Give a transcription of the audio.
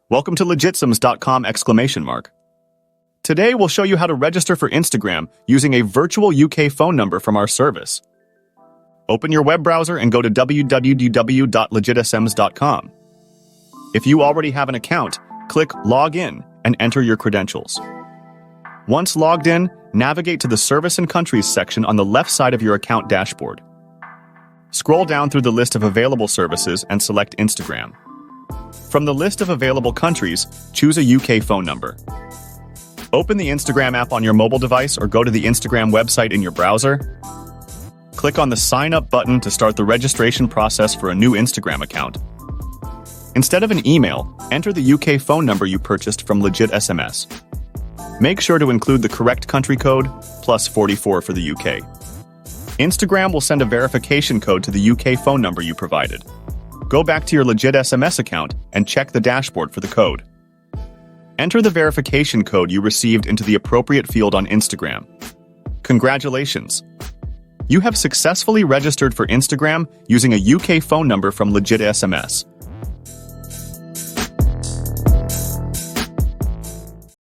Welcome to LegitSMS.com! Today we'll show you how to register for Instagram using a virtual UK phone number from our service. Open your web browser and go to www.LegitSMS.com. If you already have an account, click Log In and enter your credentials. Once logged in, navigate to the Service and Countries section on the left side of your account dashboard. Scroll down through the list of available services and select Instagram. From the list of available countries, choose a UK phone number. Open the Instagram app on your mobile device or go to the Instagram website in your browser. Click on the Sign Up button to start the registration process for a new Instagram account. Instead of an email, enter the UK phone number you purchased from LegitSMS. Make sure to include the correct country code, +44 for the UK. Instagram will send a verification code to the UK phone number you provided. Go back to your LegitSMS account and check the dashboard for the code. Enter the verification code you received into the appropriate field on Instagram. Congratulations! You have successfully registered for Instagram using a UK phone number from LegitSMS.